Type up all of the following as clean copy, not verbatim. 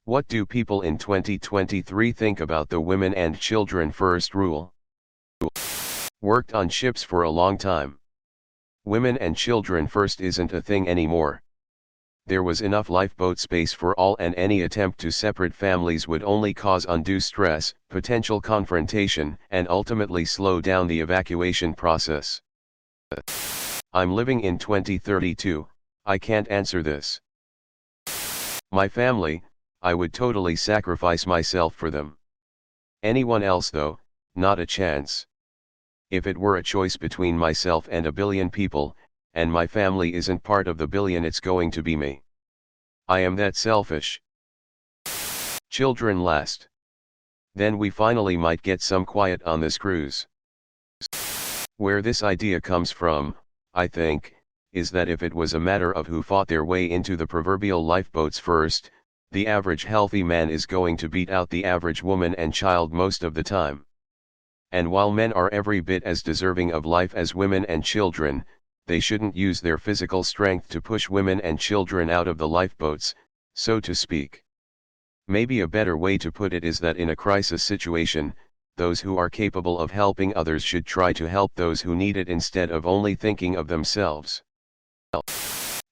What do people in 2023 think about the women and children first rule? Worked on ships for a long time. Women and children first isn't a thing anymore. There was enough lifeboat space for all, and any attempt to separate families would only cause undue stress, potential confrontation, and ultimately slow down the evacuation process. I'm living in 2032, I can't answer this. My family, I would totally sacrifice myself for them. Anyone else though, not a chance. If it were a choice between myself and a billion people, and my family isn't part of the billion, it's going to be me. I am that selfish. Children last. Then we finally might get some quiet on this cruise. Where this idea comes from, I think, is that if it was a matter of who fought their way into the proverbial lifeboats first, the average healthy man is going to beat out the average woman and child most of the time. And while men are every bit as deserving of life as women and children, they shouldn't use their physical strength to push women and children out of the lifeboats, so to speak. Maybe a better way to put it is that in a crisis situation, those who are capable of helping others should try to help those who need it instead of only thinking of themselves.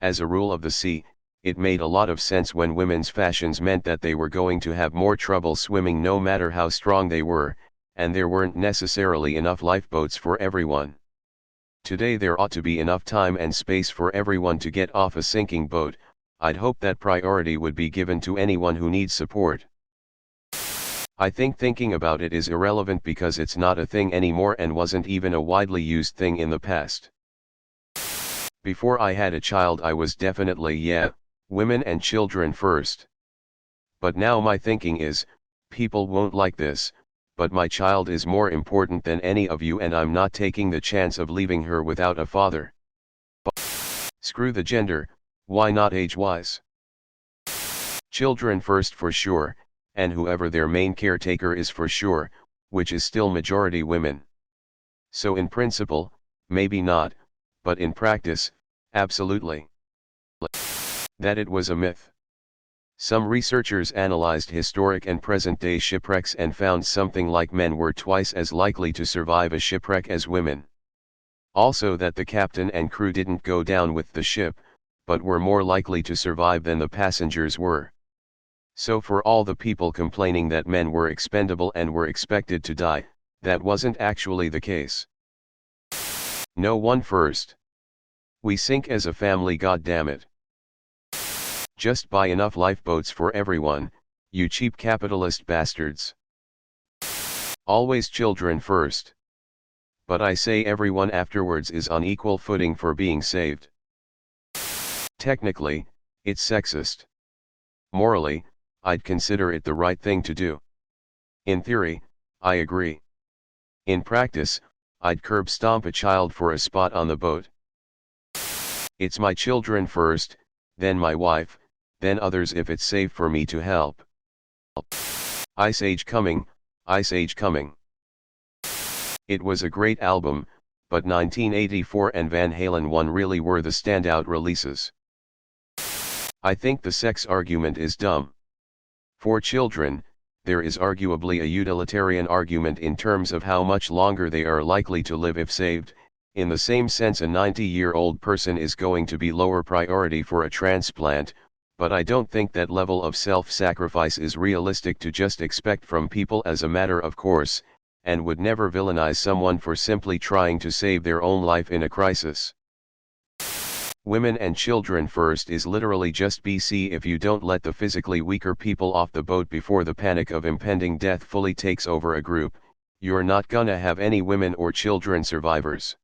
As a rule of the sea, it made a lot of sense when women's fashions meant that they were going to have more trouble swimming no matter how strong they were, and there weren't necessarily enough lifeboats for everyone. Today there ought to be enough time and space for everyone to get off a sinking boat. I'd hope that priority would be given to anyone who needs support. I think thinking about it is irrelevant because it's not a thing anymore and wasn't even a widely used thing in the past. Before I had a child I was definitely women and children first. But now my thinking is, people won't like this, but my child is more important than any of you, and I'm not taking the chance of leaving her without a father. Screw the gender, why not age-wise? Children first for sure, and whoever their main caretaker is for sure, which is still majority women. So in principle, maybe not, but in practice, absolutely. That it was a myth. Some researchers analyzed historic and present-day shipwrecks and found something like men were twice as likely to survive a shipwreck as women. Also that the captain and crew didn't go down with the ship, but were more likely to survive than the passengers were. So for all the people complaining that men were expendable and were expected to die, that wasn't actually the case. No one first. We sink as a family, goddammit. Just buy enough lifeboats for everyone, you cheap capitalist bastards. Always children first. But I say everyone afterwards is on equal footing for being saved. Technically, it's sexist. Morally, I'd consider it the right thing to do. In theory, I agree. In practice, I'd curb stomp a child for a spot on the boat. It's my children first, then my wife, then others if it's safe for me to help. Ice Age coming, Ice Age coming. It was a great album, but 1984 and Van Halen 1 really were the standout releases. I think the sex argument is dumb. For children, there is arguably a utilitarian argument in terms of how much longer they are likely to live if saved. In the same sense, a 90-year-old person is going to be lower priority for a transplant, but I don't think that level of self-sacrifice is realistic to just expect from people as a matter of course, and would never villainize someone for simply trying to save their own life in a crisis. Women and children first is literally just BC. If you don't let the physically weaker people off the boat before the panic of impending death fully takes over a group, you're not gonna have any women or children survivors.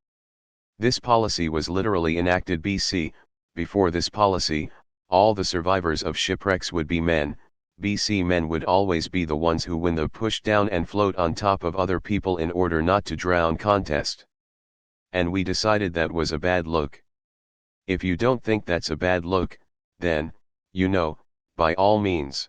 This policy was literally enacted BC. Before this policy, all the survivors of shipwrecks would be men. BC men would always be the ones who win the push down and float on top of other people in order not to drown contest. And we decided that was a bad look. If you don't think that's a bad look, then, by all means.